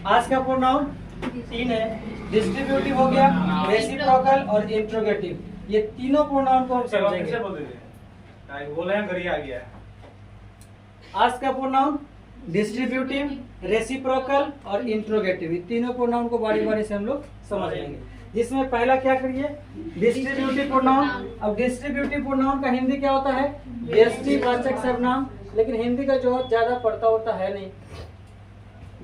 आज का प्रोनाउन 3 है, डिस्ट्रीब्यूटिव हो गया, रेसिप्रोकल और इंट्रोगेटिव। ये तीनों प्रोनाउन को हम समझेंगे। आज का प्रोनाउन डिस्ट्रीब्यूटिव, रेसिप्रोकल और इंट्रोगेटिव, ये तीनों प्रोनाउन को बारी बारी से हम लोग समझ लेंगे। जिसमें पहला क्या करिए, डिस्ट्रीब्यूटिव प्रोनाउन। अब डिस्ट्रीब्यूटिव प्रोनाउन का हिंदी क्या होता है, व्यष्टिवाचक सर्वनाम, लेकिन हिंदी का जो ज्यादा पढ़ता होता है नहीं।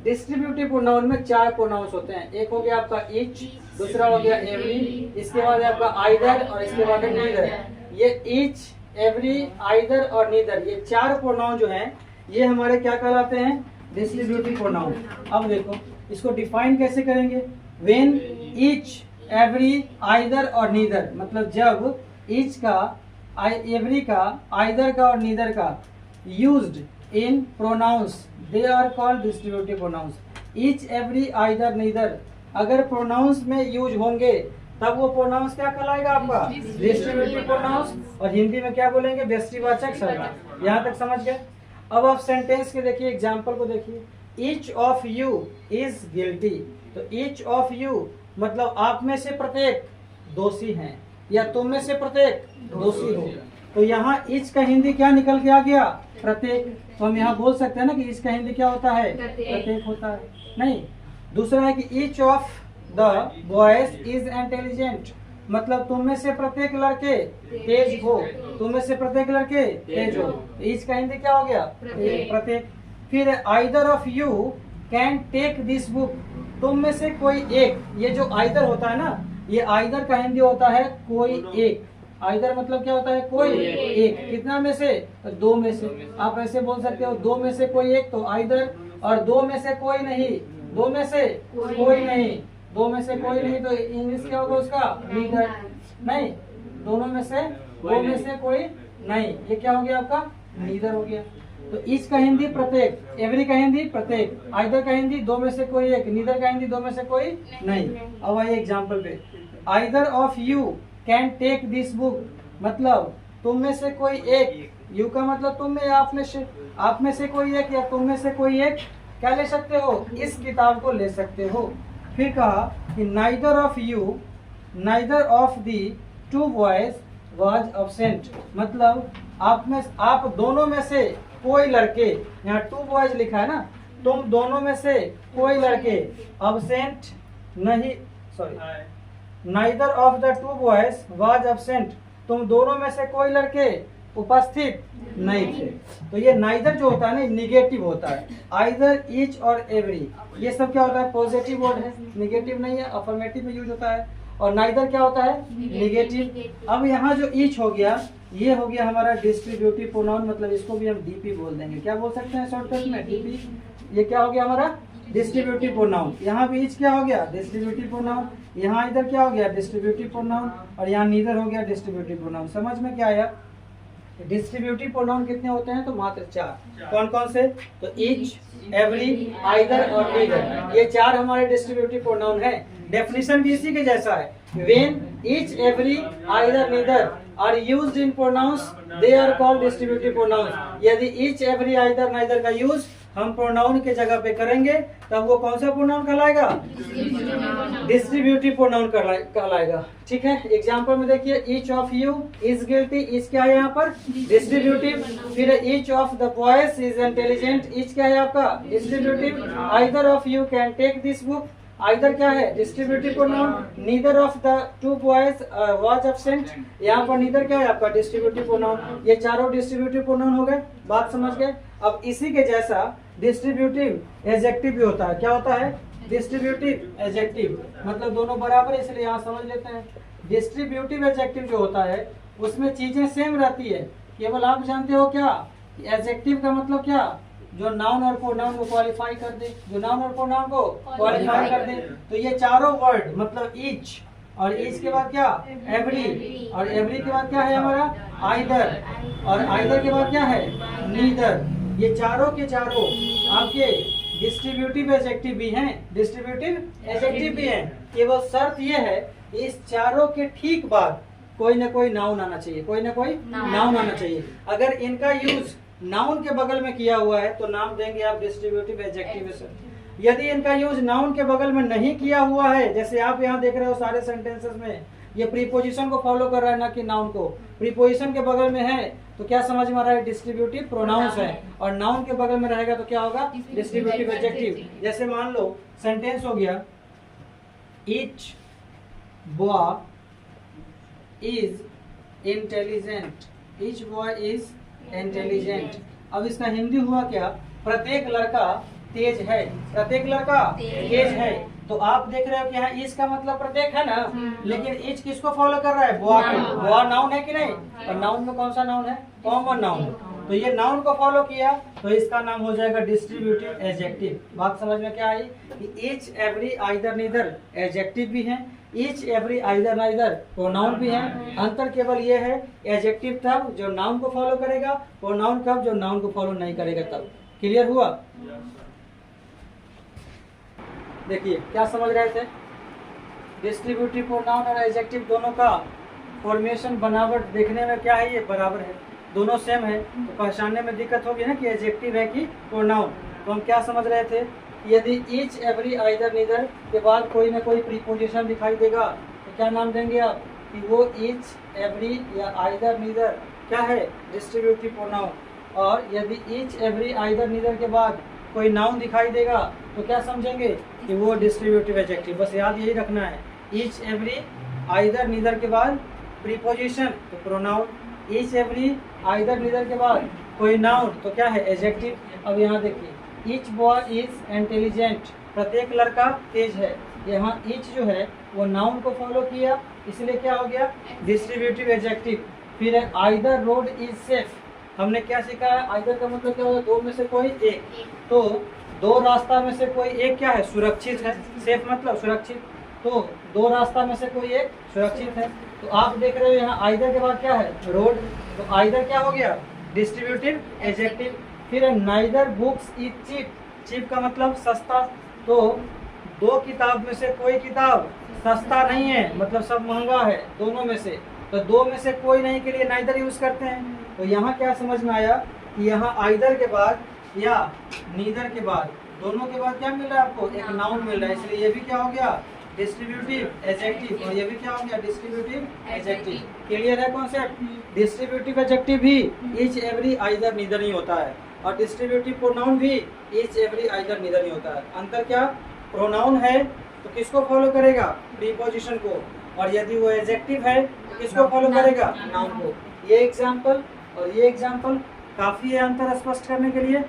डिस्ट्रीब्यूटिव प्रोनाउन में 4 प्रोनाउंस होते हैं। एक हो गया आपका ईच, दूसरा हो गया एवरी, इसके बाद आपका आइदर और इसके बाद नीदर। ये ईच, एवरी, आइदर और नीदर, ये 4 प्रोनाउन जो हैं ये हमारे क्या कहलाते हैं, डिस्ट्रीब्यूटिव प्रोनाउन। अब देखो इसको डिफाइन कैसे करेंगे। व्हेन ईच, एवरी, आइदर और नीदर, मतलब जब ईच का, एवरी का, आइदर का और नीदर का used in pronouns they are called distributive pronouns. Each, every, either, neither अगर प्रोनाउंस में यूज होंगे तब वो प्रोनाउंस क्या कहलाएगा आपका, डिस्ट्रीब्यूटिव प्रोनाउंस। और हिंदी में क्या बोलेंगे, व्यष्टिवाचक सर्वनाम। यहाँ तक समझ गए। अब आप सेंटेंस के देखिए, एग्जाम्पल को देखिए। Each of you is guilty, तो ईच ऑफ यू मतलब आप में से प्रत्येक दोषी हैं, या तुम में से प्रत्येक दोषी हो। तो यहाँ ईच का हिंदी क्या निकल के आ गया, प्रत्येक। तो हम यहाँ बोल सकते हैं ना कि ईच का हिंदी क्या होता है, प्रत्येक होता है। नहीं, दूसरा है कि each of the boys is intelligent, मतलब तुम में से प्रत्येक लड़के तेज हो, तुम में से प्रत्येक लड़के तेज हो। ईच का हिंदी क्या हो गया, प्रत्येक। फिर either of you can take this book, तुम में से कोई एक, ये जो आइदर होता है ना, ये आइदर का हिंदी होता है कोई एक। आइदर मतलब क्या होता है, कोई एक। कितना में से, 2 में से। आप ऐसे बोल सकते हो 2 में से कोई एक, तो आइदर, और 2 में से कोई नहीं, 2 में से कोई नहीं, 2 में से कोई नहीं, तो इंग्लिश क्या होगा उसका, नीदर। नहीं, दोनों में से, 2 में से कोई नहीं, ये क्या हो गया आपका, नीदर हो गया। तो ईच का हिंदी प्रत्येक, एवरी का हिंदी प्रत्येक, आइदर का हिंदी 2 में से कोई एक, नीदर का हिंदी 2 में से कोई नहीं। अब आइए एग्जाम्पल पे। Either of you can take this book, मतलब तुम में से कोई एक, यू का मतलब तुम में, आप में से कोई एक या तुम में से कोई एक क्या ले सकते हो, इस किताब को ले सकते हो। फिर कहा कि neither of you, neither of the 2 boys was absent, मतलब आप दोनों में से कोई लड़के, यहाँ 2 बॉयज लिखा है ना, तुम दोनों में से कोई लड़के एब्सेंट नहीं, sorry, neither of the 2 boys was absent, तुम दोनों में से कोई लड़के उपस्थित नहीं थे। तो ये नाइदर जो होता है ना, निगेटिव होता है। आइदर, ईच और एवरी, ये सब क्या होता है, पॉजिटिव वर्ड है, निगेटिव नहीं है, अफर्मेटिव में यूज होता है। और नाइदर क्या होता है, निगेटिव। अब यहाँ जो ईच हो गया, ये हो गया हमारा डिस्ट्रीब्यूटिव प्रोनाउन, मतलब इसको भी हम डीपी बोल देंगे। क्या बोल सकते हैं शॉर्टकट में, डीपी। ये क्या हो गया हमारा, डिस्ट्रीब्यूटिव प्रोनाउन। यहाँ भी ईच क्या हो गया, डिस्ट्रीब्यूटिव प्रोनाउन। यहाँ इधर क्या हो गया, डिस्ट्रीब्यूटिव प्रोनाउन। और यहाँ नीदर हो गया डिस्ट्रीब्यूटिव प्रोनाउन। समझ में क्या आया। डिस्ट्रीब्यूटिव प्रोनाउन कितने होते हैं, तो मात्र 4। कौन कौन से, तो ईच, एवरी, आइदर और नीदर, ये 4 हमारे डिस्ट्रीब्यूटिव प्रोनाउन है। डेफिनेशन भी इसी के जैसा है। When each, every, either, neither are used in pronouns they are called distributive pronouns. यदि ईच, एवरी, आइदर, नीदर का यूज हम प्रोनाउन के जगह पे करेंगे तब वो कौन सा प्रोनाउन कहलाएगा, डिस्ट्रीब्यूटिव प्रोनाउन कहलाएगा। ठीक है, एग्जांपल में देखिए, each of you is guilty, each क्या है यहाँ पर, डिस्ट्रीब्यूटिव। फिर each of the boys is intelligent, each क्या है आपका, distributive. Either of you can take this book, either क्या है, distributive pronoun. Neither of the 2 boys was absent, यहाँ पर नीदर क्या है आपका, डिस्ट्रीब्यूटिव प्रोनाउन। ये चारों डिस्ट्रीब्यूटिव प्रोनाउन हो गए, बात समझ गए। अब इसी के जैसा डिस्ट्रीब्यूटिव एडजेक्टिव भी होता है। क्या होता है, डिस्ट्रीब्यूटिव एडजेक्टिव, मतलब दोनों बराबर है, इसलिए यहाँ समझ लेते हैं। डिस्ट्रीब्यूटिव एडजेक्टिव जो होता है उसमें चीजें सेम रहती है, केवल आप जानते हो क्या, एडजेक्टिव का मतलब क्या, जो नाउन और प्रोनाउन को क्वालिफाई कर दे, जो नाउन और प्रोनाउन को क्वालिफाई कर दे। तो ये चारों वर्ड, मतलब ईच, और ईच के बाद क्या, एवरी, और एवरी के बाद क्या है हमारा, आइदर, और आइदर के बाद क्या है, नीदर। ये चारों के चारों आपके डिस्ट्रीब्यूटिव एडजेक्टिव भी हैं, डिस्ट्रीब्यूटिव एडजेक्टिव भी हैं। केवल शर्त ये है, इस चारों के ठीक बाद कोई ना कोई नाउन आना चाहिए, कोई ना कोई नाउन आना चाहिए। अगर इनका यूज नाउन के बगल में किया हुआ है तो नाम देंगे आप डिस्ट्रीब्यूटिव एडजेक्टिव। यदि इनका यूज नाउन के बगल में नहीं किया हुआ है, जैसे आप यहाँ देख रहे हो सारे सेंटेंसेस में ये प्रीपोजिशन को फॉलो कर रहा है ना कि नाउन को, प्रीपोजिशन के बगल में है तो क्या समझ में आ रहा है, डिस्ट्रीब्यूटिव प्रोनाउंस है, और नाउन के बगल में रहेगा तो क्या होगा, डिस्ट्रीब्यूटिव एडजेक्टिव। जैसे मान लो सेंटेंस हो गया each boy is intelligent, each boy is intelligent. अब इसका हिंदी हुआ क्या, प्रत्येक लड़का तेज है, प्रत्येक लड़का तेज है। तो आप देख रहे हो कि यहाँ इज का मतलब प्रत्येक है ना, लेकिन इज किसको फॉलो कर रहा है, बॉय को। बॉय नाउन है कि नहीं, और नाउन में कौन सा नाउन है, कॉमन नाउन। तो ये नाउन को फॉलो किया तो इसका नाम हो जाएगा डिस्ट्रीब्यूटिव एडजेक्टिव। बात समझ में क्या आई कि each every either neither adjective भी है, each every either neither pronoun भी है। अंतर केवल ये है एडजेक्टिव तब जो नाउन को फॉलो करेगा, प्रोनाउन कब जो नाउन को फॉलो नहीं करेगा तब। क्लियर हुआ? देखिए क्या समझ रहे थे, डिस्ट्रीब्यूटिव प्रोनाउन और एडजेक्टिव दोनों का फॉर्मेशन बनावट देखने में क्या है, ये बराबर है, दोनों सेम है। तो पहचानने में दिक्कत होगी ना कि एडजेक्टिव है कि प्रोनाउन। तो हम क्या समझ रहे थे, यदि ईच एवरी आइदर नीदर के बाद कोई ना कोई प्रीपोजिशन दिखाई देगा तो क्या नाम देंगे आप कि वो ईच एवरी या आइदर नीदर क्या है, डिस्ट्रीब्यूटिव प्रोनाउन। और यदि ईच एवरी आइदर नीदर के बाद कोई नाउन दिखाई देगा तो क्या समझेंगे कि वो डिस्ट्रीब्यूटिव एडजेक्टिव। बस याद यही रखना है, ईच एवरी आइदर नीदर के बाद प्रीपोजिशन तो pronoun, each every either neither के बाद कोई नाउन तो क्या है, एडजेक्टिव। अब यहाँ देखिए ईच बॉय इज इंटेलिजेंट, प्रत्येक लड़का तेज है। यहाँ ईच जो है वो नाउन को फॉलो किया, इसलिए क्या हो गया, डिस्ट्रीब्यूटिव एडजेक्टिव। फिर है आइदर रोड इज सेफ, हमने क्या सीखा है, आइदर का मतलब क्या होगा, दो में से कोई एक। तो दो रास्ता में से कोई एक क्या है, सुरक्षित है, सेफ मतलब सुरक्षित। तो दो रास्ता में से कोई एक सुरक्षित है। तो आप देख रहे हो यहाँ आइदर के बाद क्या है, रोड। तो आइदर क्या हो गया, डिस्ट्रीब्यूटिव एडजेक्टिव। फिर है neither books is cheap, cheap का मतलब सस्ता। तो दो किताब में से कोई किताब सस्ता नहीं है, मतलब सब महंगा है दोनों में से। तो दो में से कोई नहीं के लिए नाइदर यूज करते हैं। तो यहाँ क्या समझ में आया कि यहाँ आइदर के बाद या नीदर के बाद, दोनों के बाद क्या मिल रहा है आपको, एक नाउन मिल रहा है, इसलिए ये भी क्या हो गया, डिस्ट्रीब्यूटिव एडजेक्टिव। और ये भी क्या हो गया, डिस्ट्रीब्यूटिव एडजेक्टिव। क्लियर है कॉन्सेप्ट? डिस्ट्रीब्यूटिव एडजेक्टिव भी ईच एवरी आइदर नीदर नहीं होता है, और डिस्ट्रीब्यूटिव प्रोनाउन भी ईच एवरी आइदर नीदर नहीं होता है। अंतर क्या, प्रोनाउन है तो किसको फॉलो करेगा, प्रीपोजिशन को, और यदि वो एडजेक्टिव है तो किसको फॉलो करेगा, नाउन को। ये एग्जाम्पल और ये एग्जाम्पल काफी है अंतर स्पष्ट करने के लिए।